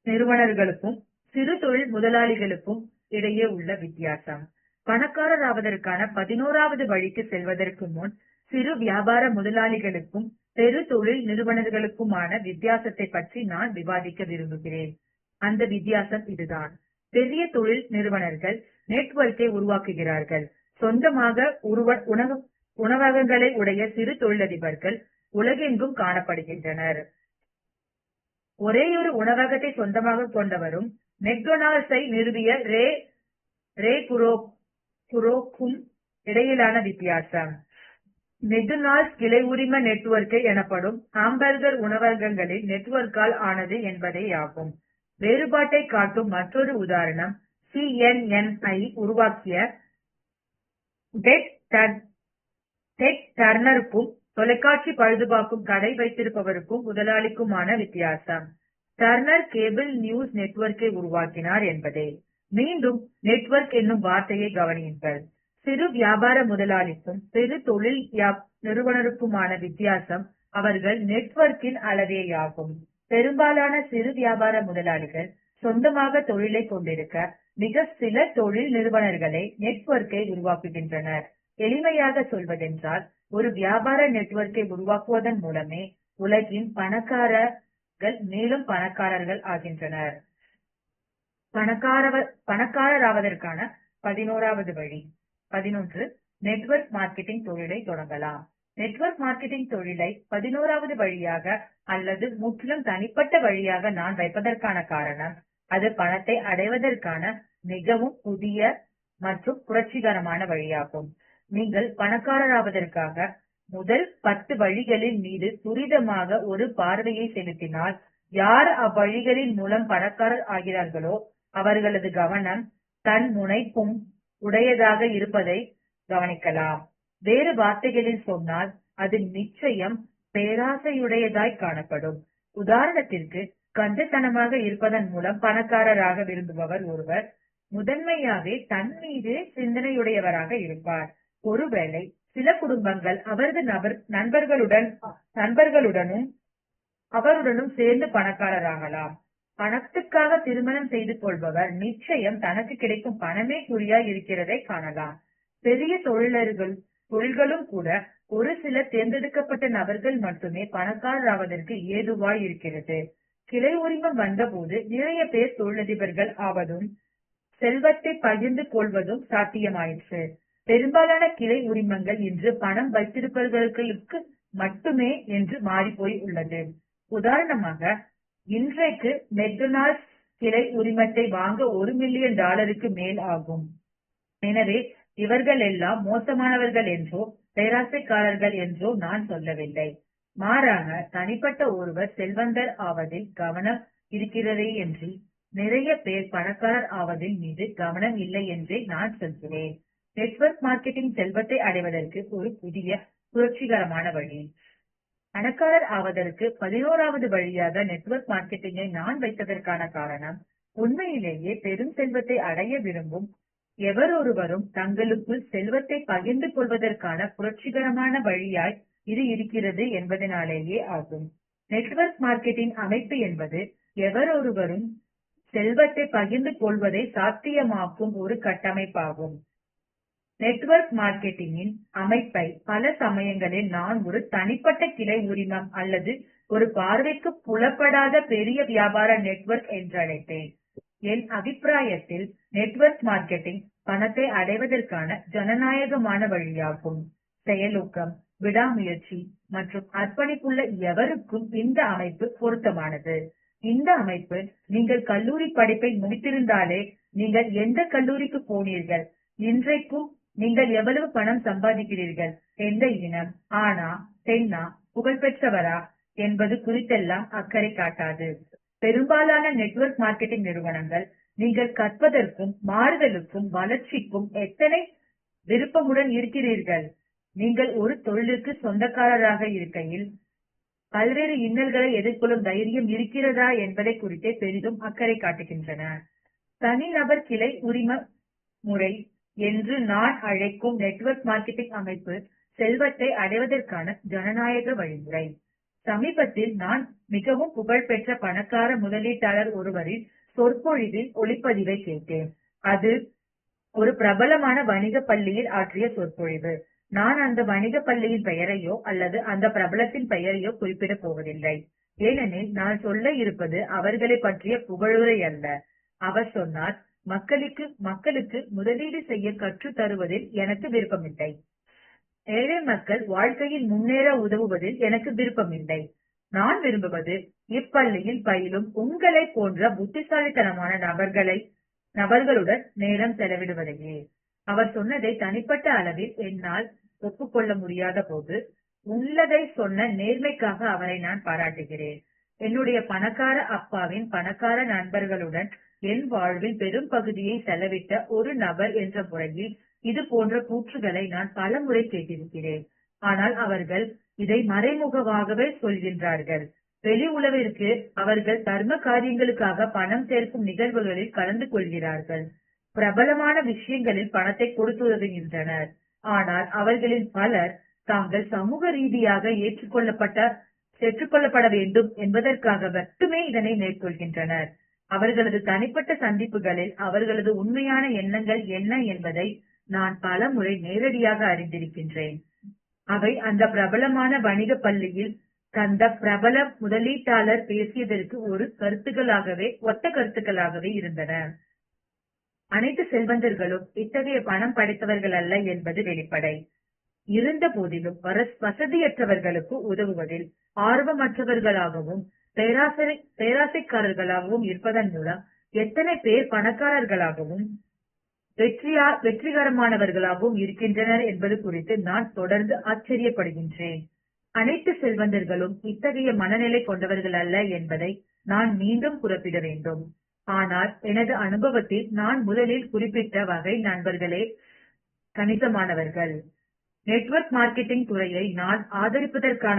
நிறுவனர்களுக்கும் சிறு தொழில் முதலாளிகளுக்கும் இடையே உள்ள வித்தியாசம். பணக்காரராவதற்கான 11வது வழிக்கு செல்வதற்கு முன் சிறு வியாபார முதலாளிகளுக்கும் பெரு தொழில் நிறுவனர்களுக்குமான வித்தியாசத்தை பற்றி நான் விவாதிக்க விரும்புகிறேன். அந்த வித்தியாசம் இதுதான். பெரிய தொழில் நிறுவனர்கள் நெட்வொர்க்கை உருவாக்குகிறார்கள். சொந்தமாக உணவகங்களை உடைய சிறு தொழிலதிபர்கள் உலகெங்கும் காணப்படுகின்றனர். ஒரேயொரு உணவகத்தை சொந்தமாக கொண்டவரும் மெக்டொனால்ட்ஸை நிறுவிய ரே குரோக்கும் இடையிலான வித்தியாசம். மெக்டொனால்ட்ஸ் கிளை உரிம நெட்வொர்க்கை எனப்படும் ஹாம்பர்கர் உணவகங்களின் நெட்வொர்க்கால் ஆனது என்பதேயாகும். வேறுபாட்டை காட்டும் மற்றொரு உதாரணம் CNN ஐ உருவாக்கிய டெட் டர்னருக்கும் தொலைக்காட்சி பழுதுபார்க்கும் கடை வைத்திருப்பவருக்கும் முதலாளிக்குமான வித்தியாசம். டர்னர் கேபிள் நியூஸ் நெட்வொர்க்கை உருவாக்கினார் என்பதே. மீண்டும் நெட்வொர்க் என்னும் வார்த்தையை கவனியுங்கள். சிறு வியாபார முதலாளிக்கும் பெரு தொழில் நிறுவனருக்குமான வித்தியாசம் அவர்கள் நெட்வொர்க்கின் அளவேயாகும். பெரும்பாலான சிறு வியாபார முதலாளிகள் சொந்தமாக தொழிலை கொண்டிருக்க மிக சில தொழில் நிறுவனர்களே நெட்வொர்க்கை உருவாக்குகின்றனர். எளிமையாக சொல்வதென்றால், ஒரு வியாபார நெட்வொர்க்கை உருவாக்குவதன் மூலமே உலகின் பணக்காரர்கள் மேலும் பணக்காரர்கள் ஆகின்றனர். பணக்காரராவதற்கான 11வது வழி. 11. நெட்வொர்க் மார்க்கெட்டிங் தொழிலை தொடங்கலாம். நெட்வொர்க் மார்க்கெட்டிங் தொழிலை 11வது வழியாக அல்லது முற்றிலும் தனிப்பட்ட வழியாக நான் வைப்பதற்கான காரணம், அது பணத்தை அடைவதற்கான மிகவும் புதிய மற்றும் புரட்சிகரமான வழியாகும். நீங்கள் பணக்காரராவதற்காக முதல் 10 வழிகளின் மீது துரிதமாக ஒரு பார்வையை செலுத்தினால், யார் அவ்வழிகளின் மூலம் பணக்காரர் ஆகிறார்களோ அவர்களது கவனம் தன் முனைப்பும் உடையதாக இருப்பதை கவனிக்கலாம். வேறு வார்த்தைகளில் சொன்னால், அது நிச்சயம் பேராசையுடையதாய் காணப்படும். உதாரணத்திற்கு, கஞ்சத்தனமாக இருப்பதன் மூலம் பணக்காரராக விரும்புபவர் ஒருவர் முதன்மையாவே தன் மீது சிந்தனையுடையவராக இருப்பார். ஒருவேளை சில குடும்பங்கள் அவரது நண்பர்களுடனும் அவருடனும் சேர்ந்து பணக்காரராகலாம். பணத்துக்காக திருமணம் செய்து கொள்பவர் நிச்சயம் தனக்கு கிடைக்கும் பணமே குறியாய் இருக்கிறதை காணலாம். பெரிய தொழில்களும் கூட ஒரு சில தேர்ந்தெடுக்கப்பட்ட நபர்கள் மட்டுமே பணக்காரராவதற்கு ஏதுவாய் இருக்கிறது. கிளை உரிமம் வந்தபோது நிறைய பேர் தொழிலதிபர்கள் ஆவதும் செல்வத்தை பகிர்ந்து கொள்வதும் சாத்தியமாயிற்று. பெரும்பாலான கிளை உரிமங்கள் இன்று பணம் வைத்திருப்பவர்களுக்கு மட்டுமே என்று மாறிப்போய் உள்ளது. உதாரணமாக, இன்றைக்கு மெக்டொனால்ட்ஸ் கிளை உரிமத்தை வாங்க $1 மில்லியன் மேல் ஆகும். எனவே இவர்கள் எல்லாம் மோசமானவர்கள் என்றோ பேராசைக்காரர்கள் என்றோ நான் சொல்லவில்லை. மாறாக, தனிப்பட்ட ஒருவர் செல்வந்தர் ஆவதில் கவனம் இருக்கிறதே என்று நிறைய பேர் பணக்காரர் ஆவதில் மீது கவனம் இல்லை என்றே நான் சொல்கிறேன். நெட்வொர்க் மார்க்கெட்டிங் செல்வத்தை அடைவதற்கு ஒரு புதிய புரட்சிகரமான வழி. பணக்காரர் ஆவதற்கு 11வது வழியாக நெட்வொர்க் மார்க்கெட்டிங்கை நான் வைத்ததற்கான காரணம், உண்மையிலேயே பெரும் செல்வத்தை அடைய விரும்பும் எவரொருவரும் தங்களுக்குள் செல்வத்தை பகிர்ந்து கொள்வதற்கான புரட்சிகரமான வழியாய் இது இருக்கிறது என்பதனாலேயே ஆகும். நெட்வொர்க் மார்க்கெட்டிங் அமைப்பு என்பது எவரொருவரும் செல்வத்தை பகிர்ந்து கொள்வதை சாத்தியமாக்கும் ஒரு கட்டமைப்பாகும். நெட்வொர்க் மார்க்கெட்டிங்கின் அமைப்பை பல சமயங்களில் நான் ஒரு தனிப்பட்ட கிளை உரிமம் அல்லது ஒரு பார்வைக்கு புலப்படாத பெரிய வியாபார நெட்வொர்க் என்று அழைப்பேன். என் அபிப்பிராயத்தில் நெட்வொர்க் மார்க்கெட்டிங் பணத்தை அடைவதற்கான ஜனநாயகமான வழியாகும். செயலூக்கம், விடாமுயற்சி மற்றும் அர்ப்பணிப்புள்ள எவருக்கும் இந்த அமைப்பு பொருத்தமானது. இந்த அமைப்பு, நீங்கள் கல்லூரி படிப்பை முடித்திருந்தாலே, நீங்கள் எந்த கல்லூரிக்கு போனீர்கள், இன்றைக்கும் நீங்கள் எவ்வளவு பணம் சம்பாதிக்கிறீர்கள், எந்த இனம், ஆணா பெண்ணா, புகழ்பெற்றவரா என்பது குறித்தெல்லாம் அக்கறை காட்டாது. பெரும்பாலான நெட்வொர்க் மார்க்கெட்டிங் நிறுவனங்கள் நீங்கள் கற்பதற்கும் மாறுதலுக்கும் வளர்ச்சிக்கும் எத்தனை விருப்பமுடன் இருக்கிறீர்கள், நீங்கள் ஒரு தொழிலுக்கு சொந்தக்காரராக இருக்கையில் பல்வேறு இன்னல்களை எதிர்கொள்ளும் தைரியம் இருக்கிறதா என்பதை குறித்தே பெரிதும் அக்கறை காட்டுகின்றன. தனிநபர் கிளை உரிம முறை என்று நான் அழைக்கும் நெட்வொர்க் மார்க்கெட்டிங் அமைப்பு செல்வத்தை அடைவதற்கான ஜனநாயக வழிமுறை. சமீபத்தில் நான் மிகவும் புகழ்பெற்ற பணக்கார முதலீட்டாளர் ஒருவரின் சொற்பொழிவில் ஒளிப்பதிவை கேட்டேன். அது ஒரு பிரபலமான வணிக பள்ளியில் ஆற்றிய சொற்பொழிவு. நான் அந்த வணிக பள்ளியின் பெயரையோ அல்லது அந்த பிரபலத்தின் பெயரையோ குறிப்பிடப் போவதில்லை. ஏனெனில் நான் சொல்ல இருப்பது அவர்களை பற்றிய புகழுரை அல்ல. அவர் சொன்னார், மக்களுக்கு முதலீடு செய்ய கற்றுத் தருவதில் எனக்கு விருப்பமில்லை. ஏழை மக்கள் வாழ்க்கையில் முன்னேற உதவுவதில் எனக்கு விருப்பமில்லை. நான் விரும்புவது இப்பள்ளியில் பயிலும் உங்களை போன்ற புத்திசாலித்தனமான நபர்களுடன் நேரம் செலவிடுவதையே. அவர் சொன்னதை தனிப்பட்ட அளவில் என்னால் ஒப்புக்கொள்ள முடியாத போது உள்ளதை சொன்ன நேர்மைக்காக அவரை நான் பாராட்டுகிறேன். என்னுடைய பணக்கார அப்பாவின் பணக்கார நண்பர்களுடன் என் வாழ்வில் பெரும் பகுதியை செலவிட்ட ஒரு நபர் என்ற முறையில் இது போன்ற கூற்றுகளை நான் பல முறை கேட்டிருக்கிறேன். ஆனால் அவர்கள் இதை மறைமுகமாகவே சொல்கின்றார்கள். வெளி உலகிற்கு அவர்கள் தர்ம காரியங்களுக்காக பணம் சேர்க்கும் நிகழ்வுகளில் கலந்து கொள்கிறார்கள். பிரபலமான விஷயங்களில் பணத்தை கொடுத்து உதவுகின்றனர். ஆனால் அவர்களில் பலர் தாங்கள் சமூக ரீதியாக ஏற்றுக்கொள்ளப்பட வேண்டும் என்பதற்காக மட்டுமே இதனை மேற்கொள்கின்றனர். அவர்களது தனிப்பட்ட சந்திப்புகளில் அவர்களது உண்மையான எண்ணங்கள் என்ன என்பதை நான் பல முறை நேரடியாக அறிந்திருக்கின்றேன். அவை அந்த பிரபலமான வணிக பள்ளியில் தந்த பிரபல முதலீட்டாளர் பேசியதற்கு ஒத்த கருத்துக்களாகவே இருந்தன. அனைத்து செல்வந்தர்களும் இத்தகைய பணம் படைத்தவர்கள் அல்ல என்பது வெளிப்படை. இருந்த போதிலும் வசதியற்றவர்களுக்கு உதவுவதில் ஆர்வமற்றவர்களாகவும் பேராசைக்காரர்களாகவும் இருப்பதன் மூலம் எத்தனை பேர் பணக்காரர்களாகவும் வெற்றிகரமானவர்களாகவும் இருக்கின்றனர் என்பது குறித்து நான் தொடர்ந்து ஆச்சரியப்படுகின்றேன். அனைத்து செல்வந்தர்களும் இத்தகைய மனநிலை கொண்டவர்கள் அல்ல என்பதை நான் மீண்டும் குறிப்பிட வேண்டும். ஆனால் எனது அனுபவத்தில் நான் முதலில் குறிப்பிட்ட வகை நண்பர்களே கணிசமானவர்கள். நெட்வொர்க் மார்க்கெட்டிங் துறையை நான் ஆதரிப்பதற்கான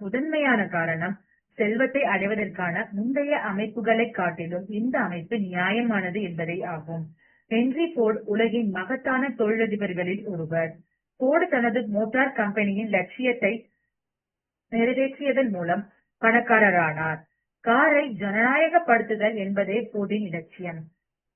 முதன்மையான காரணம் செல்வத்தை அடைவதற்கான முந்தைய அமைப்புகளை காட்டிலும் இந்த அமைப்பு நியாயமானது என்பதே ஆகும். ஹென்றி போர்டு உலகின் மகத்தான தொழிலதிபர்களில் ஒருவர். போர்டு தனது மோட்டார் கம்பெனியின் லட்சியத்தை நிறைவேற்றியதன் மூலம் பணக்காரரானார். காரை ஜனநாயகப்படுத்துதல் என்பதே போர்டின் இலட்சியம்.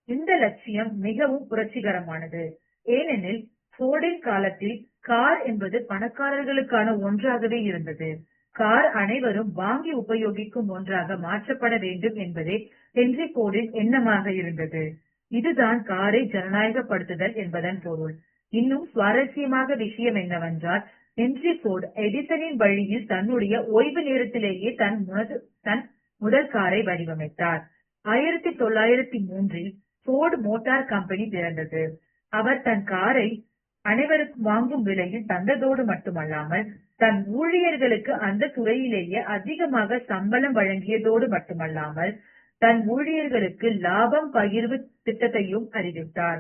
இந்த லட்சியம் மிகவும் புரட்சிகரமானது. ஏனெனில் போர்டின் காலத்தில் கார் என்பது பணக்காரர்களுக்கான ஒன்றாகவே இருந்தது. கார் அனைவரும் வாங்கி உபயோகிக்கும் ஒன்றாக மாற்றப்பட வேண்டும் என்பதே ஹென்றி போர்டின் எண்ணமாக இருந்தது. இதுதான் காரை ஜனநாயகப்படுத்துதல் என்பதன் பொருள். இன்னும் சுவாரஸ்யமாக விஷயம் என்னவென்றால், ஹென்றி போர்டு எடிசனின் வழியில் தன்னுடைய ஓய்வு நேரத்திலேயே தன் முதல் காரை வடிவமைத்தார். 1903 போர்டு மோட்டார் கம்பெனி பிறந்தது. அவர் தன் காரை அனைவருக்கும் வாங்கும் விலையில் தந்ததோடு மட்டுமல்லாமல் தன் ஊழியர்களுக்கு அந்த துறையிலேயே அதிகமாக சம்பளம் வழங்கியதோடு மட்டுமல்லாமல் தன் ஊழியர்களுக்கு லாபம் பகிர்வு திட்டத்தையும் அறிவித்தார்.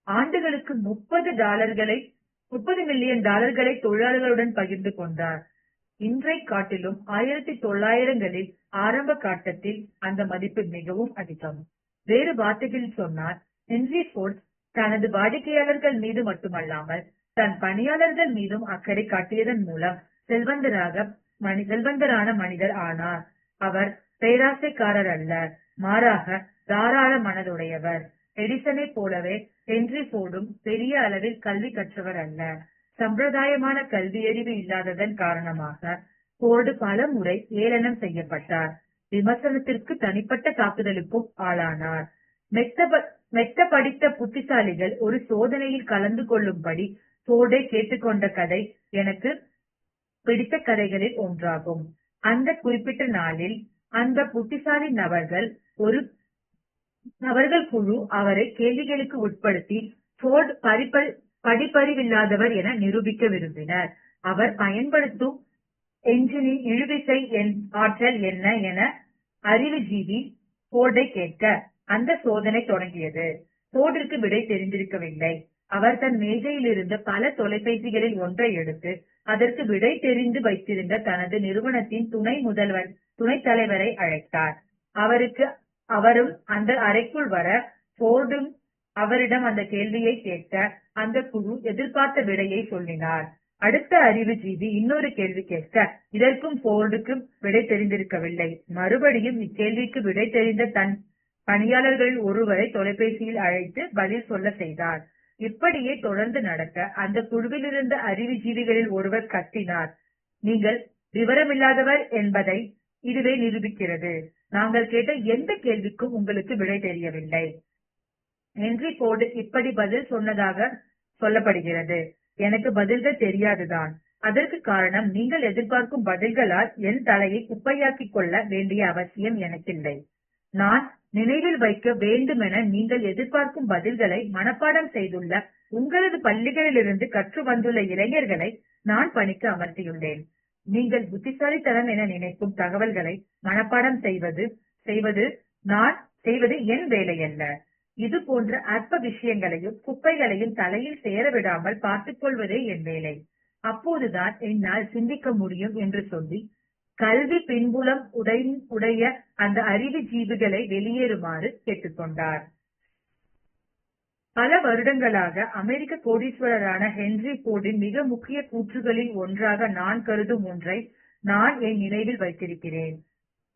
ஆண்டுகளுக்கு $30 மில்லியன் தொழிலாளர்களுடன் பகிர்ந்து கொண்டார். இன்றை காட்டிலும் 1900களில் ஆரம்ப காட்டத்தில் அந்த மதிப்பு மிகவும் அதிகம். வேறு வார்த்தைகளில் சொன்னால், ஹென்றி போர்டு தனது வாடிக்கையாளர்கள் மீது மட்டுமல்லாமல் தன் பணியாளர்கள் மீதும் அக்கறை காட்டியதன் மூலம் செல்வந்தரான மனிதர் ஆனார். அவர் பேராசைக்காரர் அல்ல, மாறாக தாராள மனதுடையவர். எடிசனை போலவே ஹென்றி போர்டும் பெரிய அளவில் கல்வி கற்றவர் அல்ல. சம்பிரதாயமான கல்வியறிவு இல்லாததன் காரணமாக போர்டு பல முறை ஏளனம் செய்யப்பட்டார். விமர்சனத்திற்கு தனிப்பட்ட தாக்குதலுக்கும் ஆளானார். மெத்த படித்த புத்திசாலிகள் ஒரு சோதனையில் கலந்து கொள்ளும்படி போர்டை கேட்டுக்கொண்ட கதை எனக்கு பிடித்த கதைகளில் ஒன்றாகும். அந்த குறிப்பிட்ட நாளில் அந்த புத்திசாலி நபர்கள் குழு அவரை கேள்விகளுக்கு உட்படுத்தி போர்டு படிப்பறிவில்லாதவர் என நிரூபிக்க விரும்பினர். அவர் பயன்படுத்தும் என்ஜினின் இழுவிசை ஆற்றல் என்ன என அறிவுஜீவி போர்டை கேட்க அந்த சோதனை தொடங்கியது. போர்டிற்கு விடை தெரிந்திருக்கவில்லை. அவர் தன் மேஜையில் இருந்த பல தொலைபேசிகளில் ஒன்றை எடுத்து அதற்கு விடை தெரிந்து வைத்திருந்த தனது நிறுவனத்தின் துணைத் தலைவரை அழைத்தார். அவரும் அந்த அறைக்குள் வர போர்டும் அவரிடம் அந்த கேள்வியை கேட்க அந்த குழு எதிர்பார்த்த விடையை சொல்லினார். அடுத்த அறிவுஜீவி இன்னொரு கேள்வி கேட்க இதற்கும் போர்டுக்கு விடை தெரிந்திருக்கவில்லை. மறுபடியும் இக்கேள்விக்கு விடை தெரிந்த தன் பணியாளர்களில் ஒருவரை தொலைபேசியில் அழைத்து பதில் சொல்ல செய்தார். இப்படியே தொடர்ந்து நடக்க அந்த குழுவில் இருந்த அறிவுஜீவிகளில் ஒருவர் கத்தினார், நீங்கள் விவரமில்லாதவர் என்பதை இதுவே நிரூபிக்கிறது. நாங்கள் கேட்ட எந்த கேள்விக்கும் உங்களுக்கு விடை தெரியவில்லை. ஹென்றி போர்டு இப்படி பதில் சொன்னதாக சொல்லப்படுகிறது. எனக்கு பதில்கள் தெரியாதுதான். அதற்கு காரணம், நீங்கள் எதிர்பார்க்கும் பதில்களால் என் தலையை குப்பையாக்கிக் கொள்ள வேண்டிய அவசியம் எனக்கில்லை. நான் நினைவில் வைக்க வேண்டுமென நீங்கள் எதிர்பார்க்கும் பதில்களை மனப்பாடம் செய்துள்ள உங்களது பள்ளிகளிலிருந்து கற்று வந்துள்ள இளைஞர்களை நான் பணிக்கு அமர்த்தியுள்ளேன். நீங்கள் புத்திசாலித்தனம் என நினைக்கும் தகவல்களை மனப்பாடம் செய்வது நான் செய்வது என் வேலையல்ல. இது போன்ற அற்ப விஷயங்களையும் குப்பைகளையும் தலையில் சேர விடாமல் பார்த்துக் கொள்வதே என் வேலை. அப்போதுதான் என்னால் சிந்திக்க முடியும் என்று சொல்லி கல்வி பின்புலம் உடைய அந்த அறிவு ஜீவிகளை வெளியேறுமாறு கேட்டுக்கொண்டார். பல வருடங்களாக அமெரிக்க கோடீஸ்வரரான ஹென்றி போர்டின் மிக முக்கிய கூற்றுகளில் ஒன்றாக நான் கருதும் ஒன்றை நான் என் நினைவில் வைத்திருக்கிறேன்.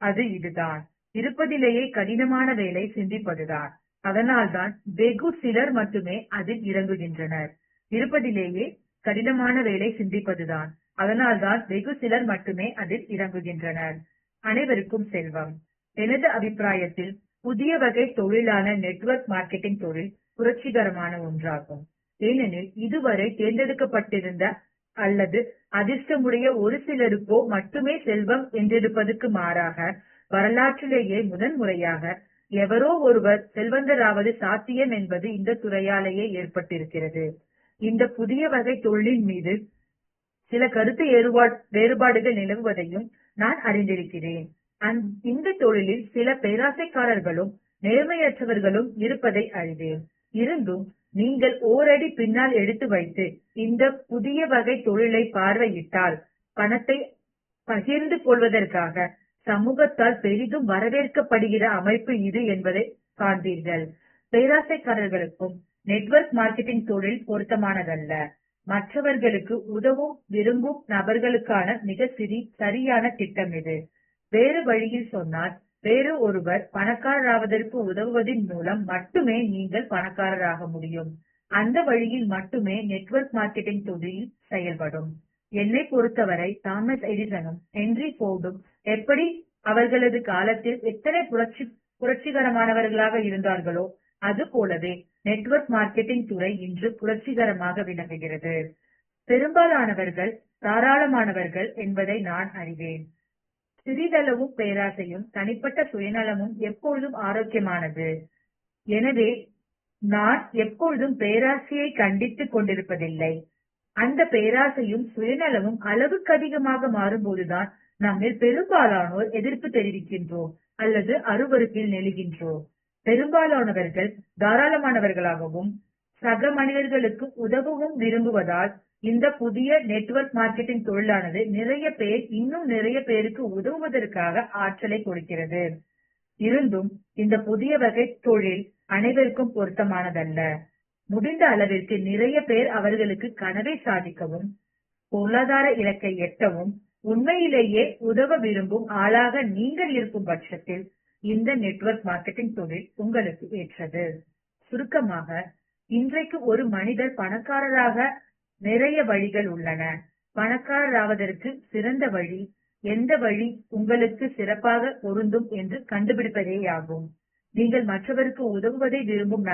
அது இதுதான்: இருப்பதிலேயே கடினமான வேலை சிந்திப்பதுதான். அதனால்தான் வெகு சிலர் மட்டுமே அதில் இறங்குகின்றனர். இருப்பதிலேயே கடினமான வேலை சிந்திப்பதுதான். அதனால்தான் வெகு சிலர் மட்டுமே அதில் இறங்குகின்றனர். அனைவருக்கும் செல்வம். எனது அபிப்பிராயத்தில் புதிய வகை தொழிலான நெட்வொர்க் மார்க்கெட்டிங் தொழில் புரட்சிகரமான ஒன்றாகும். ஏனெனில் இதுவரை தேர்ந்தெடுக்கப்பட்டிருந்த அல்லது அதிர்ஷ்டமுடைய ஒரு சிலருக்கோ மட்டுமே செல்வம் என்றிருப்பதற்கு மாறாக வரலாற்றிலேயே முதன்முறையாக எவரோ ஒருவர் செல்வந்தராவது சாத்தியம் என்பது இந்த துறையாலேயே ஏற்பட்டிருக்கிறது. இந்த புதிய வகை தொழிலின் மீது சில கருத்து வேறுபாடுகள் நிலவுவதையும் நான் அறிந்திருக்கிறேன். இந்த தொழிலில் சில பேராசைக்காரர்களும் நேர்மையற்றவர்களும் இருப்பதை அறிவேன். இருந்தும் நீங்கள் ஓரடி பின்னால் எடுத்து வைத்து இந்த புதிய வகை தொழிலை பார்வையிட்டால் பணத்தை பகிர்ந்து கொள்வதற்காக சமூகத்தால் பெரிதும் வரவேற்கப்படுகிற அமைப்பு இது என்பதை காண்பீர்கள். பேராசைக்காரர்களுக்கும் நெட்வொர்க் மார்க்கெட்டிங் தொழில் பொருத்தமானதல்ல. மற்றவர்களுக்கு உதவும் விரும்பும் நபர்களுக்கான மிக சரியான திட்டம் இது. வேறு வழியில் சொன்னால், வேறு ஒருவர் பணக்காரராவதற்கு உதவுவதன் மூலம் மட்டுமே நீங்கள் பணக்காரராக முடியும். அந்த வழியில் மட்டுமே நெட்வொர்க் மார்க்கெட்டிங் தொழில் செயல்படும். என்னை பொறுத்தவரை தாமஸ் எடிசனும் ஹென்றி போர்டும் எப்படி அவர்களது காலத்தில் எத்தனை புரட்சிகரமானவர்களாக இருந்தார்களோ அது போலவே நெட்வொர்க் மார்க்கெட்டிங் துறை இன்று புரட்சிகரமாக விளங்குகிறது. பெரும்பாலானவர்கள் தாராளமானவர்கள் என்பதை நான் அறிவேன். சிறிதளவும் பேராசையும் தனிப்பட்ட சுயநலமும் எப்பொழுதும் ஆரோக்கியமானது. எனவே நான் எப்பொழுதும் பேராசையை கண்டித்துக் கொண்டிருப்பதில்லை. அந்த பேராசையும் சுயநலமும் அளவுக்கு அதிகமாக மாறும்போதுதான் நம்மில் பெரும்பாலானோர் எதிர்ப்பு தெரிவிக்கின்றோம் அல்லது அருவருப்பில் நெழுகின்றோம். பெரும்பாலானவர்கள் தாராளமானவர்களாகவும் சக மனிதர்களுக்கு உதவவும் விரும்புவதால் இந்த புதிய நெட்வொர்க் மார்க்கெட்டிங் தொழிலானது இன்னும் நிறைய பேருக்கு உதவுவதற்காக ஆற்றலை கொடுக்கிறது. இருந்தும் இந்த புதிய வகை தொழில் அனைவருக்கும் பொருத்தமானதல்ல. முடிந்த அளவிற்கு நிறைய பேர் அவர்களுக்கு கனவை சாதிக்கவும் பொருளாதார இலக்கை எட்டவும் உண்மையிலேயே உதவ விரும்பும் ஆளாக நீங்கள் இருக்கும் பட்சத்தில் இந்த நெட்வொர்க் மார்க்கெட்டிங் தொழில் உங்களுக்கு ஏற்றது. சுருக்கமாக, இன்றைக்கு ஒரு மனிதர் பணக்காரராக நிறைய வழிகள் உள்ளன. பணக்காரராவதற்கு சிறந்த வழி எந்த வழி உங்களுக்கு சிறப்பாக பொருந்தும் என்று கண்டுபிடிப்பதேயாகும். நீங்கள் மற்றவருக்கு உதவுவதை விரும்பும்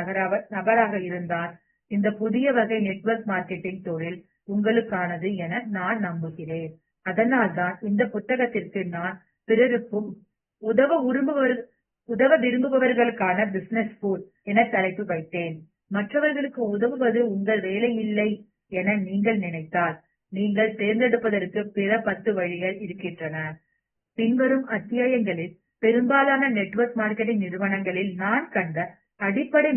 நபராக இருந்தால் இந்த புதிய வகை நெட்வொர்க் மார்க்கெட்டிங் தொழில் உங்களுக்கானது என நான் நம்புகிறேன். அதனால்தான் இந்த புத்தகத்திற்கு நான் பிறருக்கும் உதவ விரும்புபவர்களுக்கான பிசினஸ் ஸ்கூல் என தலைப்பு வைத்தேன். மற்றவர்களுக்கு உதவுவது உங்கள் வேலை இல்லை என நீங்கள் நினைத்தால் நீங்கள் தேர்ந்தெடுப்பதற்கு பிற 10 வழிகள் இருக்கின்றன. பின்வரும் அத்தியாயங்களில் பெரும்பாலான நெட்வொர்க் மார்க்கெட்டிங் நிறுவனங்களில் நான் கண்ட அடிப்படை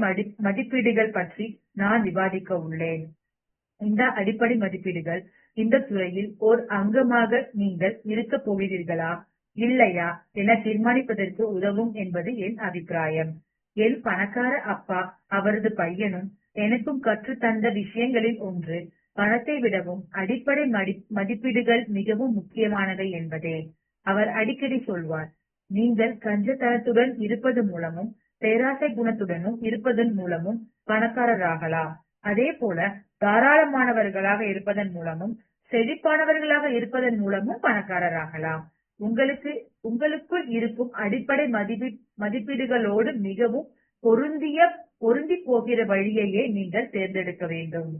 மதிப்பீடுகள் பற்றி நான் விவாதிக்க உள்ளேன். இந்த அடிப்படை மதிப்பீடுகள் இந்த துறையில் ஓர் அங்கமாக நீங்கள் இருக்க போகிறீர்களா இல்லையா என தீர்மானிப்பதற்கு உதவும் என்பது என் அபிப்பிராயம். என் பணக்கார அப்பா அவரது பையனும் எனக்கும் கற்றுத்தந்த விஷயங்களில் ஒன்று பணத்தை விடவும் அடிப்படை மதிப்பீடுகள் மிகவும் முக்கியமானவை என்பதே. அவர் அடிக்கடி சொல்வார், நீங்கள் கஞ்சத்தனத்துடன் இருப்பது மூலமும் பேராசை குணத்துடனும் இருப்பதன் மூலமும் பணக்காரராகலாம். அதே போல தாராளமானவர்களாக இருப்பதன் மூலமும் செழிப்பானவர்களாக இருப்பதன் மூலமும் பணக்காரராகலாம். உங்களுக்குள் இருக்கும் அடிப்படை மதிப்பீடுகளோடு மிகவும் பொருந்தி போகிற வழியையே நீங்கள் தேர்ந்தெடுக்க வேண்டும்.